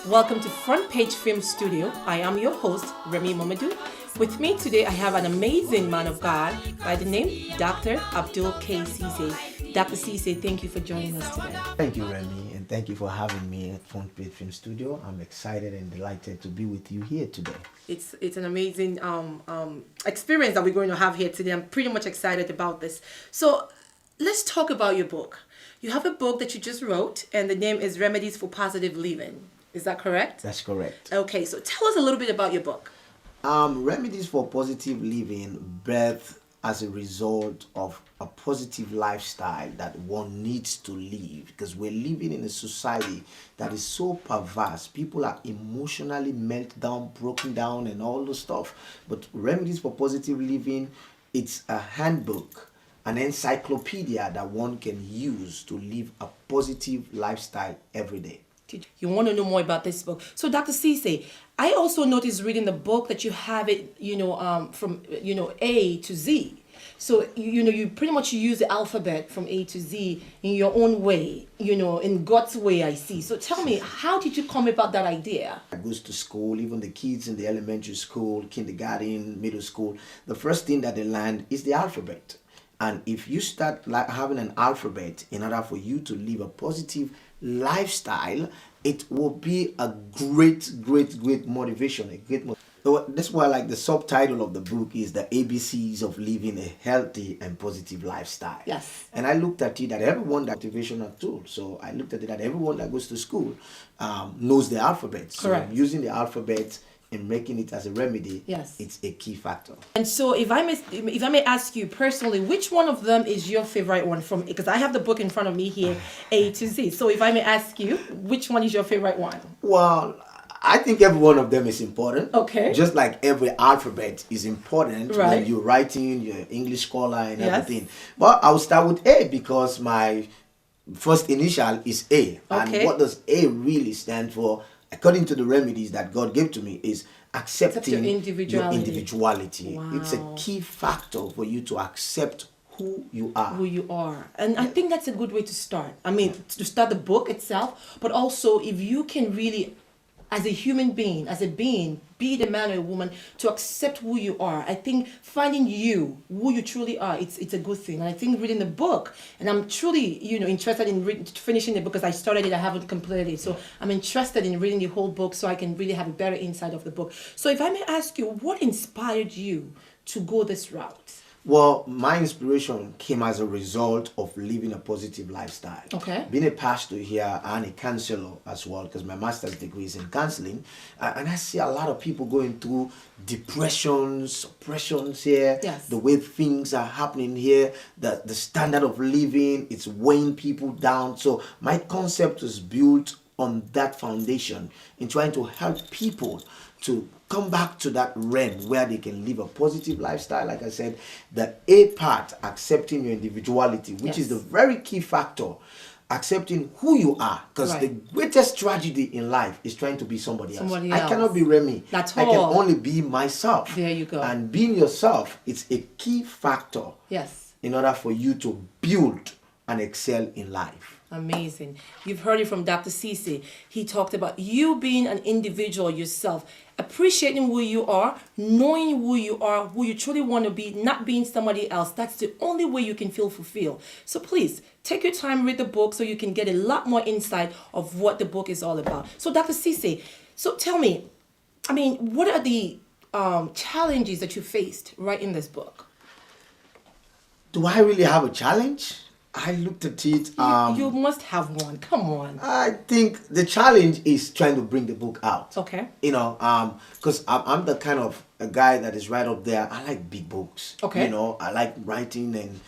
Welcome to Front Page Film Studio. I am your host, Remy Momadou. With me today, I have an amazing man of God by the name Dr. Abdul K. Sesay. Dr. Sesay, thank you for joining us today. Thank you, Remy, and thank you for having me at Front Page Film Studio. I'm excited and delighted to be with you here today. It's an amazing experience that we're going to have here today. I'm pretty much excited about this. So let's talk about your book. You have a book that you just wrote, and the name is Remedies for Positive Living. Is that correct? That's correct. Okay, so tell us a little bit about your book. Remedies for Positive Living birthed as a result of a positive lifestyle that one needs to live, because we're living in a society that is so perverse. People are emotionally melted down, broken down, and all the stuff. But Remedies for Positive Living, it's a handbook, an encyclopedia that one can use to live a positive lifestyle every day. You want to know more about this book. So Dr. Sesay, I also noticed reading the book that you have it, from, A to Z. So, you pretty much use the alphabet from A to Z in your own way, in God's way, I see. So tell me, how did you come about that idea? I goes to school, even the kids in the elementary school, kindergarten, middle school, the first thing that they learn is the alphabet. And if you start having an alphabet in order for you to live a positive lifestyle, it will be a great motivation, So that's why, like, the subtitle of the book is the ABCs of living a healthy and positive lifestyle. Yes. And I looked at it that everyone that motivational tool. So I looked at it that everyone that goes to school knows the alphabet. So correct. Using the alphabet and making it as a remedy, yes, it's a key factor. And so if I may ask you personally, which one of them is your favorite one from, because I have the book in front of me here, A to Z. So if I may ask you, which one is your favorite one? Well, I think every one of them is important. Okay. Just like every alphabet is important right. when you're writing, you're English scholar and yes. everything. But I'll start with A because my first initial is A. Okay. And what does A really stand for? According to the remedies that God gave to me, is accepting your individuality. Wow. Wow. It's a key factor for you to accept who you are. Who you are. And I think that's a good way to start. I mean, to start the book itself, but also if you can really, as a human being, be the man or woman to accept who you are. I think finding who you truly are, it's a good thing. And I think reading the book, and I'm truly, interested in finishing the book because I started it, I haven't completed it. So I'm interested in reading the whole book so I can really have a better insight of the book. So if I may ask you, what inspired you to go this route? Well, my inspiration came as a result of living a positive lifestyle. Okay. Being a pastor here and a counselor as well, because my master's degree is in counseling, and I see a lot of people going through depressions, oppressions here. Yes. The way things are happening here, the standard of living, it's weighing people down. So my concept was built on that foundation in trying to help people to come back to that realm where they can live a positive lifestyle. Like I said, the A part, accepting your individuality, which yes. is the very key factor, accepting who you are, because right. the greatest tragedy in life is trying to be somebody else. else. I cannot be Remy. That's I can all. only be myself. There you go. And being yourself, it's a key factor yes. in order for you to build and excel in life. Amazing. You've heard it from Dr. Sesay. He talked about you being an individual yourself, appreciating who you are, knowing who you truly want to be, not being somebody else. That's the only way you can feel fulfilled. So please, take your time, read the book so you can get a lot more insight of what the book is all about. So Dr. Sesay, so tell me, what are the challenges that you faced right in this book? Do I really have a challenge? I looked at it. You must have one. Come on. I think the challenge is trying to bring the book out. Okay. Because I'm the kind of a guy that is right up there. I like big books. Okay. I like writing and,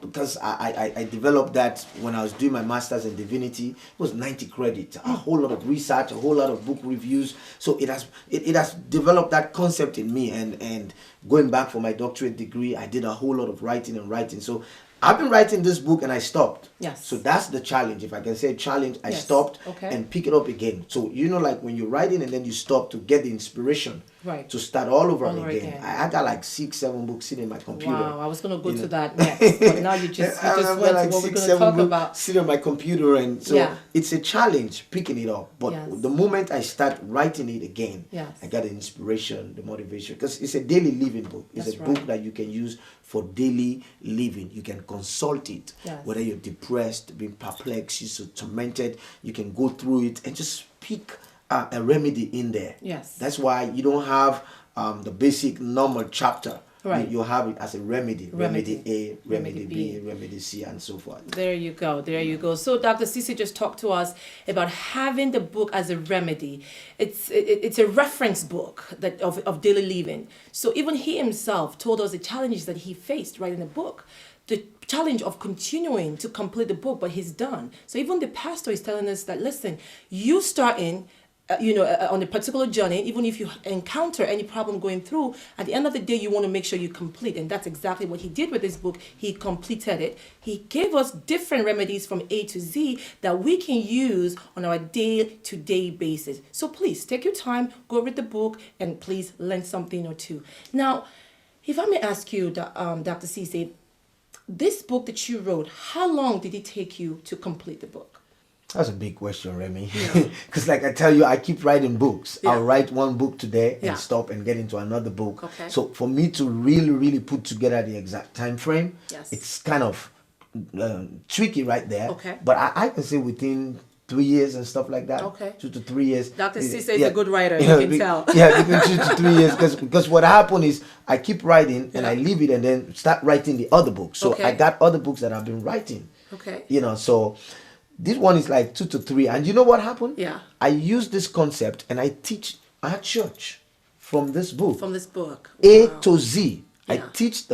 because I developed that when I was doing my master's in divinity. It was 90 credits, a whole lot of research, a whole lot of book reviews. So it has developed that concept in me. And going back for my doctorate degree, I did a whole lot of writing. So I've been writing this book and I stopped. Yes. So that's the challenge. If I can say challenge, I yes. stopped okay. and pick it up again. So, like when you're writing and then you stop to get the inspiration Right. to start all over All over again. again. I got like 6-7 books sitting in my computer. Wow, I was gonna go You to know. that next, but now you just I've went got to like what we're 6, gonna 7 talk books about. sitting on my computer, and so Yeah. it's a challenge picking it up. But Yes. the moment I start writing it again, Yes. I got the inspiration, the motivation, because it's a daily living book. It's That's a book right. that you can use for daily living. You can consult it, Yes. whether you're depressed, being perplexed, you're so tormented. You can go through it and just pick a remedy in there. Yes. That's why you don't have the basic normal chapter. Right. You have it as a remedy. Remedy A, Remedy remedy B, remedy C, and so forth. There you go. There you go. So Dr. Sesay just talked to us about having the book as a remedy. It's a reference book that of daily living. So even he himself told us the challenges that he faced writing the book. The challenge of continuing to complete the book, but he's done. So even the pastor is telling us that, listen, you starting on a particular journey, even if you encounter any problem going through, at the end of the day, you want to make sure you complete. And that's exactly what he did with this book. He completed it. He gave us different remedies from A to Z that we can use on our day-to-day basis. So please take your time, go read the book, and please learn something or two. Now, if I may ask you, Dr. Sesay, this book that you wrote, how long did it take you to complete the book? That's a big question, Remy. Because like I tell you, I keep writing books. Yeah. I'll write one book today and Yeah. stop and get into another book. Okay. So for me to really put together the exact time frame, Yes. it's kind of tricky right there. Okay. But I can say within 3 years and stuff like that. Okay. 2 to 3 years. Dr. Sesay is a good writer, you can tell. Yeah, between 2 to 3 years. Because what happened is I keep writing and I leave it and then start writing the other books. So Okay. I got other books that I've been writing. Okay. So this one is like 2 to 3. And you know what happened? Yeah. I use this concept and I teach at church from this book. From this book. A Wow. to Z. I Yeah. teach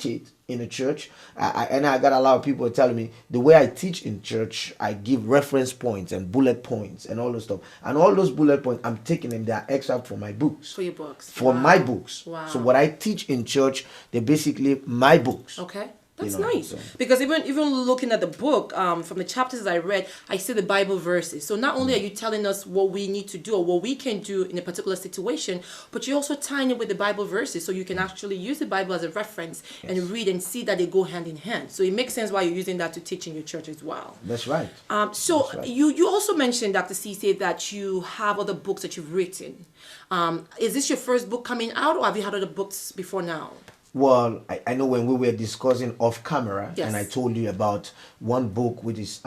it in a church, and I got a lot of people telling me the way I teach in church, I give reference points and bullet points and all those stuff. And all those bullet points, I'm taking them. They are extract from my books. For your books. For Wow. my books. Wow. So what I teach in church, they're basically my books. Okay. That's You know, nice. so- Because even looking at the book, from the chapters I read, I see the Bible verses. So not only are you telling us what we need to do or what we can do in a particular situation, but you're also tying it with the Bible verses so you can actually use the Bible as a reference and read and see that they go hand in hand. So it makes sense why you're using that to teach in your church as well. That's right. So That's right. you also mentioned, Dr. Sesay, that you have other books that you've written. Is this your first book coming out, or have you had other books before now? Well, I know when we were discussing off camera, Yes. and I told you about one book which is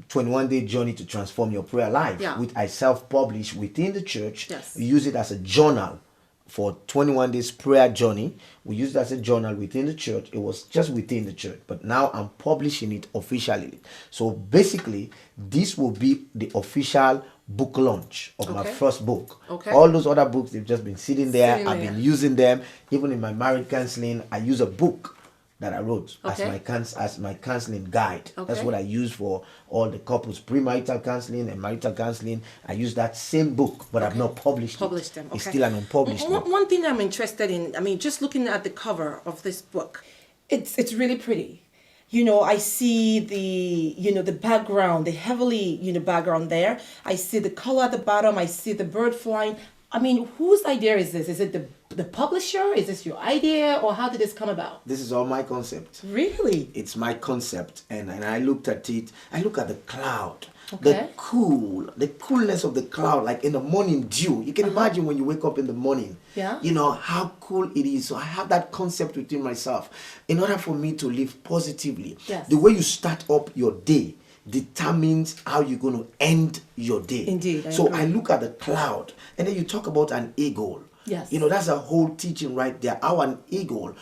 21-day journey to transform your prayer life, Yeah. which I self-published within the church. Yes. We use it as a journal for 21 days prayer journey. We used it as a journal within the church. It was just within the church, but now I'm publishing it officially. So basically, this will be the official book launch of my Okay. first book. Okay. All those other books, they've just been sitting there. Sitting I've there. been using them. Even in my marriage counseling, I use a book that I wrote Okay. as my counseling guide. That's Okay. what I use for all the couples premarital counseling and marital counseling. I use that same book, but I've not published them. It's Okay. still an unpublished book. One thing I'm interested in, I mean, just looking at the cover of this book, it's really pretty. I see the background, the heavily, background there. I see the color at the bottom. I see the bird flying. I mean, whose idea is this? Is it the publisher? Is this your idea? Or how did this come about? This is all my concept. Really? It's my concept, and I looked at it. I look at the cloud, Okay. the coolness of the cloud, like in the morning dew. You can imagine when you wake up in the morning. Yeah. How cool it is. So I have that concept within myself. In order for me to live positively, Yes. the way you start up your day determines how you're going to end your day. Indeed, I So agree. I look at the cloud, and then you talk about an eagle. Yes. That's a whole teaching right there. How an eagle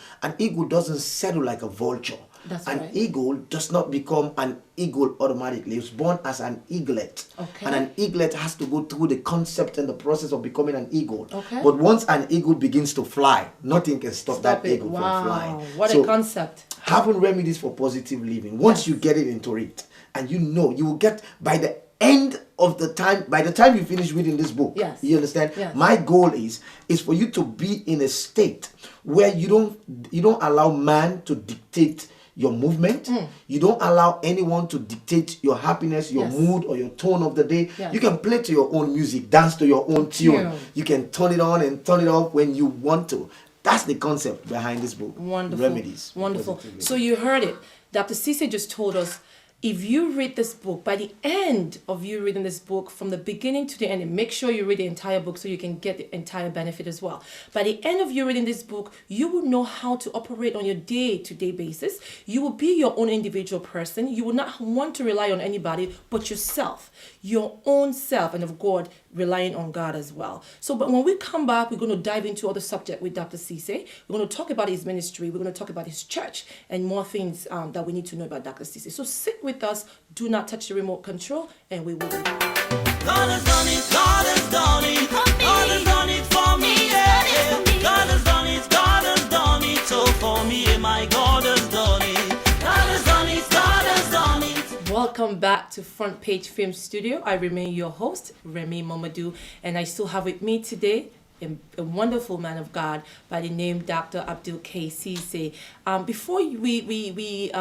doesn't settle like a vulture. That's An right. eagle does not become an eagle automatically. It's born as an eaglet. Okay. And an eaglet has to go through the concept and the process of becoming an eagle. Okay. But once an eagle begins to fly, nothing can stop that Stop it. eagle Wow. from flying. What So, a concept. having remedies for positive living, once you get it into it, and you will get by the end of the time, by the time you finish reading this book, Yes. you understand? Yes. My goal is for you to be in a state where you don't allow man to dictate your movement. You don't allow anyone to dictate your happiness, your mood, or your tone of the day. You can play to your own music, dance to your own tune. You can turn it on and turn it off when you want to. That's the concept behind this book. Wonderful. Remedies. Wonderful. So you heard it. Dr. Sesay just told us, if you read this book, by the end of you reading this book, from the beginning to the end, and make sure you read the entire book so you can get the entire benefit as well. By the end of you reading this book, you will know how to operate on your day-to-day basis. You will be your own individual person. You will not want to rely on anybody but yourself, your own self, and of God, relying on God as well. So, but when we come back, we're going to dive into other subject with Dr. Sesay. We're going to talk about his ministry. We're going to talk about his church and more things that we need to know about Dr. Sesay. So sit with us. Do not touch the remote control, and we will be back. God has done it, God has done it, God has done it for me, yeah. God has done it, God has done it, so for me, yeah, my God has done it. God has done it, God has done it. Welcome back to Front Page Film Studio. I remain your host, Remy Mamadou, and I still have with me today a wonderful man of God by the name Dr. Abdul K. Sesay. Before we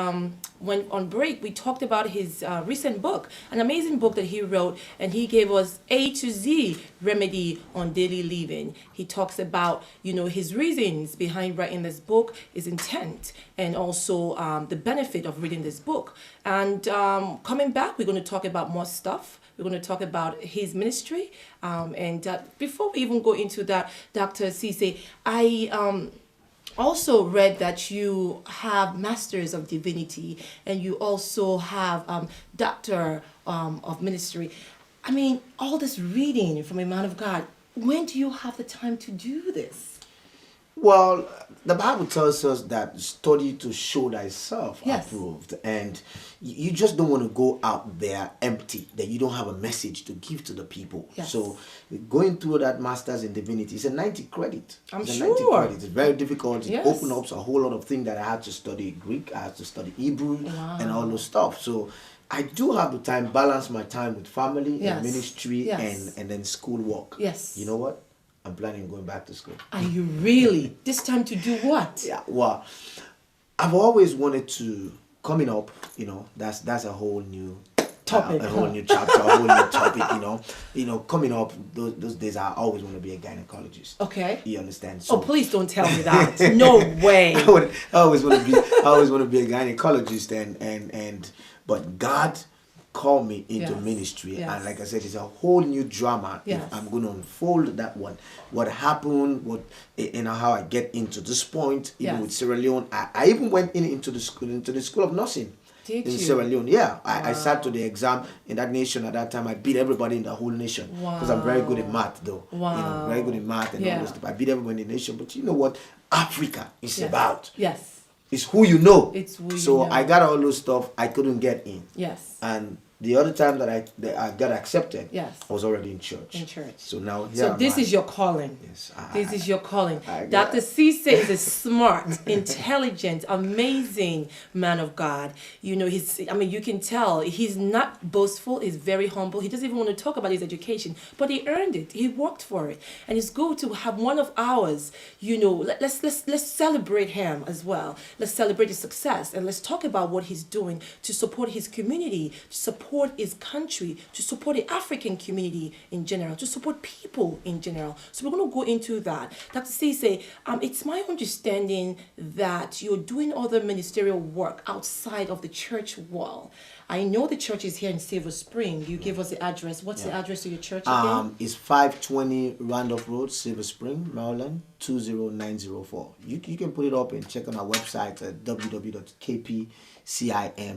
went on break, we talked about his recent book, an amazing book that he wrote, and he gave us A to Z remedy on daily living. He talks about, his reasons behind writing this book, his intent, and also the benefit of reading this book. And coming back, we're going to talk about more stuff. We're going to talk about his ministry. And before we even go into that, Dr. Sesay, I also read that you have Masters of Divinity and you also have Doctor of Ministry. I mean, all this reading from a man of God, when do you have the time to do this? Well, the Bible tells us that study to show thyself Yes. approved, and you just don't want to go out there empty, that you don't have a message to give to the people. Yes. So going through that master's in divinity is a 90 credit. I'm It's a sure. 90 credit. It's very difficult. It Yes. opened up a whole lot of things that I had to study Greek, I had to study Hebrew, and all those stuff. So I do have the time, balance my time with family Yes. and ministry Yes. and then school work. Yes. You know what? I'm planning on going back to school. Are you really? This time to do what? Yeah, well, I've always wanted to, coming up, that's a whole new Topic, a whole huh? new chapter, a whole new topic, coming up, those days I always want to be a gynecologist. Okay. You understand? Oh, please don't tell me that. No way. I always want to be a gynecologist but God called me into Yes. ministry, Yes. and like I said, it's a whole new drama. Yes. If I'm going to unfold that one, what happened, how I get into this point, even Yes. with Sierra Leone. I even went into the school of nursing. Did in you? Sierra Leone, yeah. I sat to the exam in that nation at that time. I beat everybody in the whole nation because I'm very good in math, though. Wow. Very good in math and Yeah. all those stuff. I beat everyone in the nation, but you know what? Africa is Yes. about. Yes. It's who you know. It's who you so know. I got all those stuff. I couldn't get in. Yes. And the other time that I got accepted, Yes. I was already in church. In church. So now here So am this I. is your calling. Yes, This is your calling. I- Dr. Sesay is a smart, intelligent, amazing man of God. You can tell he's not boastful. He's very humble. He doesn't even want to talk about his education, but he earned it. He worked for it, and it's good to have one of ours. Let's celebrate him as well. Let's celebrate his success, and let's talk about what he's doing to support his community, to support his country, to support the African community in general, to support people in general. So we're going to go into that. Dr. Sesay, it's my understanding that you're doing other ministerial work outside of the church wall. I know the church is here in Silver Spring. You give us the address. What's the address to your church again? It's 520 Randolph Road, Silver Spring, Maryland, 20904. You can put it up and check on our website at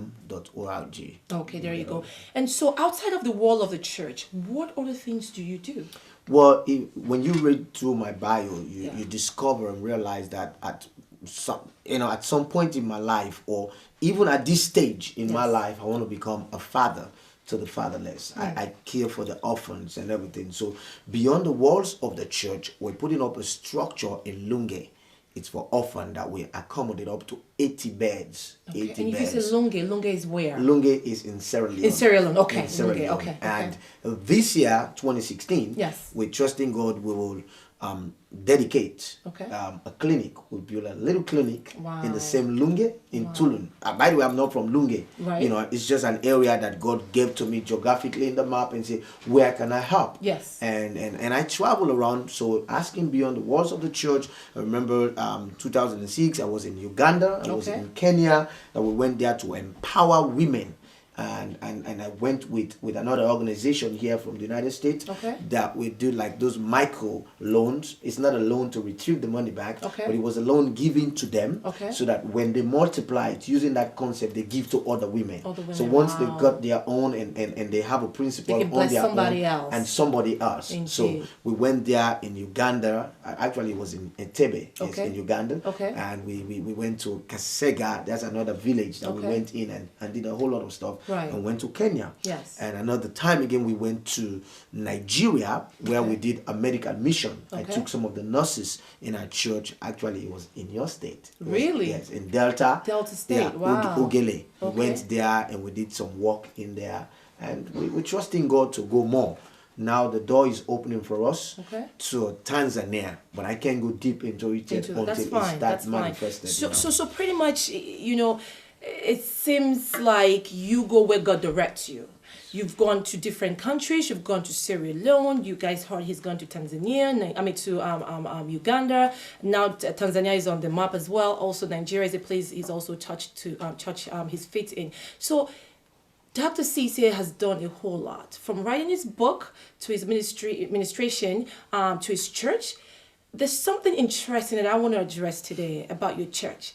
www.kpcim.org. Okay, there you go. And so outside of the wall of the church, what other things do you do? Well, when you read through my bio, Yeah. you discover and realize that at some point in my life, or even at this stage in my Yes. life, I want to become a father to the fatherless. I care for the orphans and everything. So beyond the walls of the church, we're putting up a structure in Lunge. It's for orphan that we accommodate up to 80 beds. Okay. 80 And if beds. you say Lunge is where? Lunge is in Sierra Leone. In Sierra Leone, okay. In Sierra Lunge, Leone. okay. And this year, 2016, Yes. we're trusting God we will dedicate Okay. a clinic. We built a little clinic Wow. in the same Lunge in Tulun. By the way, I'm not from Lunge. Right. You know, it's just an area that God gave to me geographically in the map and say, where can I help? Yes. And I travel around, so asking beyond the walls of the church. I remember 2006, I was in Uganda, I was Okay. in Kenya, and we went there to empower women. And I went with another organization here from the United States Okay. that we do like those micro loans. It's not a loan to retrieve the money back, Okay. but it was a loan given to them, Okay. so that when they multiply it, using that concept, they give to other women. Other women, So once wow. they've got their own and they have a principle They can on bless their somebody own else. and somebody else. Indeed. So we went there in Uganda. Actually, it was in Entebbe, yes, Okay. in Uganda. Okay. And we went to Kasega. That's another village that we Okay. went in and did a whole lot of stuff. Right. And went to Kenya. Yes. And another time again, we went to Nigeria, where Okay. we did a medical mission. I Okay. took some of the nurses in our church. Actually, it was in your state. It was- Really? yes, in Delta. Delta State, Yeah, wow. Ogele. We Okay. went there and we did some work in there. And we're trusting God to go more. Now the door is opening for us Okay. to Tanzania, but I can't go deep into it yet until That's it fine. starts That's fine. manifested. So, you know. so pretty much, it seems like you go where God directs you. You've gone to different countries. You've gone to Sierra Leone. You guys heard he's gone to Tanzania. To Uganda. Now Tanzania is on the map as well. Also, Nigeria is a place he's also touched his feet in. So, Dr. Sesay has done a whole lot, from writing his book to his administration to his church. There's something interesting that I want to address today about your church.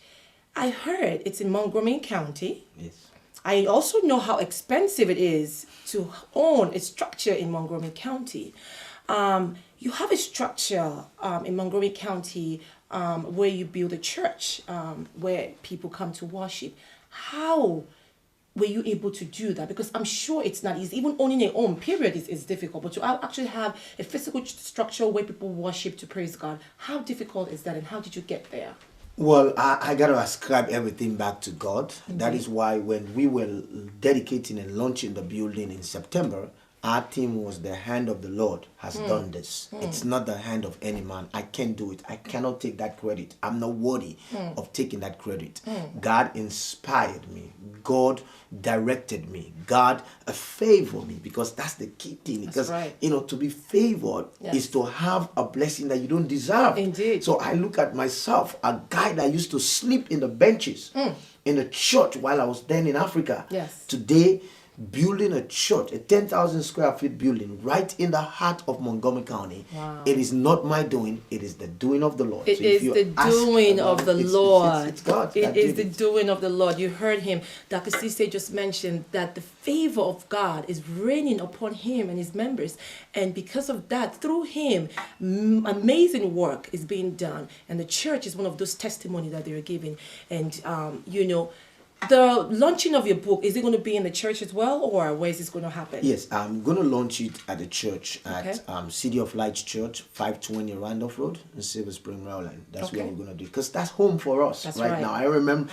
I heard it's in Montgomery County. Yes. I also know how expensive it is to own a structure in Montgomery County. You have a structure in Montgomery County where you build a church where people come to worship. How were you able to do that? Because I'm sure it's not easy. Even owning a home, period, is difficult. But to actually have a physical structure where people worship to praise God, how difficult is that, and how did you get there? Well, I got to ascribe everything back to God. That is why when we were dedicating and launching the building in September, our team was the hand of the Lord has done this. It's not the hand of any man. I can't do it. I cannot take that credit. I'm not worthy of taking that credit. God inspired me. God directed me. God favored me, because that's the key thing. Because, right. to be favored Yes. is to have a blessing that you don't deserve. Indeed. So I look at myself, a guy that used to sleep in the benches in the church while I was then in Africa. Yes. Today, building a church, a 10,000 square feet building right in the heart of Montgomery County. Wow. It is not my doing, it is the doing of the Lord. It So if is you the ask doing about of the it, Lord. It's God. It that is did the it. doing of the Lord. You heard him. Dr. Sesay just mentioned that the favor of God is raining upon him and his members. And because of that, through him, amazing work is being done. And the church is one of those testimonies that they're giving. And, the launching of your book, is it going to be in the church as well, or where is this going to happen? Yes, I'm going to launch it at the church at Okay. City of Lights Church, 520 Randolph Road in Silver Spring, Maryland. That's where Okay. we're going to do it, because that's home for us That's right right. now. I remember